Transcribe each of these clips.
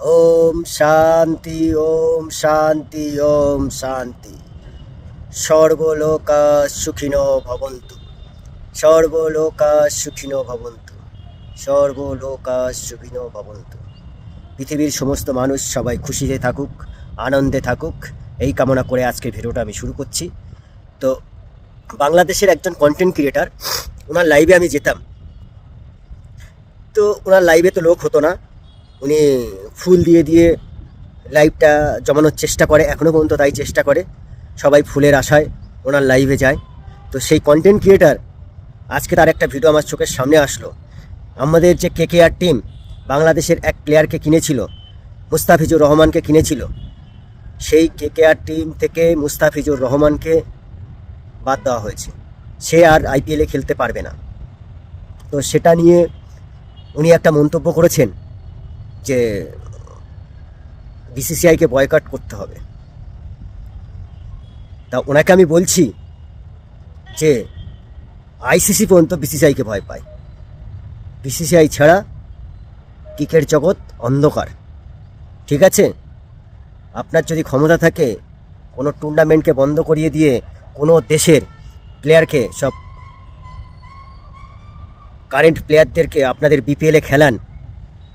ওম শান্তি, ওম শান্তি, ওম শান্তি। সর্বলোকা সুখিনো ভবন্তু, সর্বলোকা সুখিনো ভবন্তু, সর্বলোকা সুখিনো ভবন্তু। পৃথিবীর সমস্ত মানুষ সবাই খুশিতে থাকুক, আনন্দে থাকুক, এই কামনা করে আজকের ভিডিওটা আমি শুরু করছি। তো বাংলাদেশের একজন কন্টেন্ট ক্রিয়েটার, ওনার লাইভে আমি যেতাম। তো ওনার লাইভে তো লোক হতো না, উনি ফুল দিয়ে দিয়ে লাইভটা জমানোর চেষ্টা করে, এখনও পর্যন্ত তাই চেষ্টা করে। সবাই ফুলের আশায় ওনার লাইভে যায়। তো সেই কন্টেন্ট ক্রিয়েটার আজকে তার একটা ভিডিও আমার চোখের সামনে আসলো। আমাদের যে কেকেআর টিম বাংলাদেশের এক প্লেয়ারকে কিনেছিল, মুস্তাফিজুর রহমানকে কিনেছিল, সেই কেকেআর টিম থেকে মুস্তাফিজুর রহমানকে বাদ দেওয়া হয়েছে। সে আর আইপিএলে খেলতে পারবে না। তো সেটা নিয়ে উনি একটা মন্তব্য করেছেন যে বিসিসিআইকে বয়কট করতে হবে। তা ওনাকে আমি বলছি যে আইসিসি পর্যন্ত বিসিসিআইকে ভয় পায়। বিসিসিআই ছাড়া ক্রিকেট জগৎ অন্ধকার। ঠিক আছে, আপনার যদি ক্ষমতা থাকে কোনো টুর্নামেন্টকে বন্ধ করিয়ে দিয়ে কোনো দেশের প্লেয়ারকে, সব কারেন্ট প্লেয়ারদেরকে আপনাদের বিপিএলে খেলান,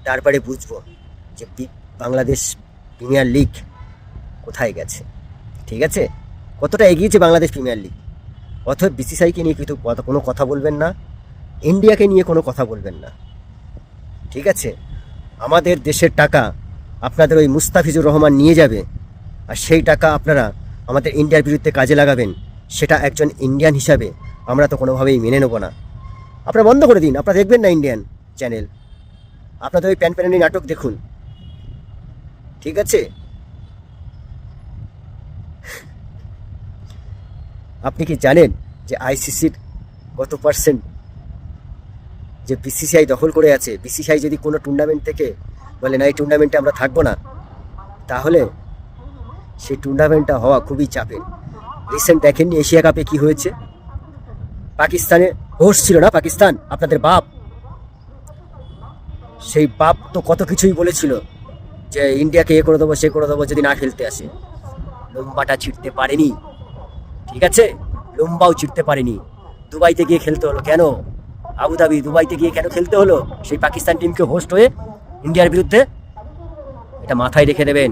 তারপরে বুঝবো যে বাংলাদেশ প্রিমিয়ার লিগ কোথায় গেছে। ঠিক আছে, কতটা এগিয়েছে বাংলাদেশ প্রিমিয়ার লিগ। অথবা বিসিসিআইকে নিয়ে কিন্তু কোনো কথা বলবেন না, ইন্ডিয়াকে নিয়ে কোনো কথা বলবেন না। ঠিক আছে, আমাদের দেশের টাকা আপনাদের ওই মুস্তাফিজুর রহমান নিয়ে যাবে, আর সেই টাকা আপনারা আমাদের ইন্ডিয়ার বিরুদ্ধে কাজে লাগাবেন। সেটা একজন ইন্ডিয়ান হিসাবে আমরা তো কোনোভাবেই মেনে নেব না। আপনারা বন্ধ করে দিন, আপনারা দেখবেন না ইন্ডিয়ান চ্যানেল, আপনাদের ওই প্যানপ্যানানি নাটক দেখুন। ঠিক আছে, আপনি কি জানেন যে আইসিসির কত পার্সেন্ট যে বিসিসিআই দখল করে আছে? বিসিসিআই যদি কোনো টুর্নামেন্ট থেকে বলে না এই টুর্নামেন্টে আমরা থাকবো না, তাহলে সেই টুর্নামেন্টটা হওয়া খুবই চাপের। রিসেন্ট দেখেননি এশিয়া কাপে কি হয়েছে? পাকিস্তানে হোস্ট ছিল না পাকিস্তান, আপনাদের বাপ। সেই বাপ তো কত কিছুই বলেছিল যে ইন্ডিয়াকে এ করে দেবো সে করে দেবো যদি না খেলতে আসে। লম্বাটা ছিঁড়তে পারেনি। ঠিক আছে, লম্বাও ছিঁড়তে পারেনি। দুবাইতে গিয়ে খেলতে হলো কেন? আবুধাবি, দুবাইতে গিয়ে কেন খেলতে হলো সেই পাকিস্তান টিমকে হোস্ট হয়ে ইন্ডিয়ার বিরুদ্ধে? এটা মাথায় রেখে দেবেন।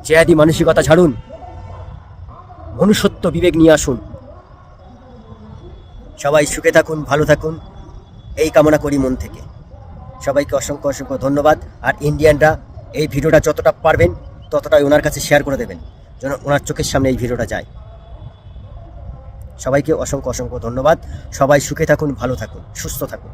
জেহাদি মানসিকতা ছাড়ুন, মনুষ্যত্ব বিবেক নিয়ে আসুন। সবাই সুখে থাকুন, ভালো থাকুন, এই কামনা করি মন থেকে। সবাইকে অসংখ্য অসংখ্য ধন্যবাদ। আর ইন্ডিয়ানরা এই ভিডিওটা যতটা পারবেন ততটাই ওনার কাছে শেয়ার করে দেবেন, যেন ওনার চোখের সামনে এই ভিডিওটা যায়। সবাইকে অসংখ্য অসংখ্য ধন্যবাদ। সবাই সুখে থাকুন, ভালো থাকুন, সুস্থ থাকুন।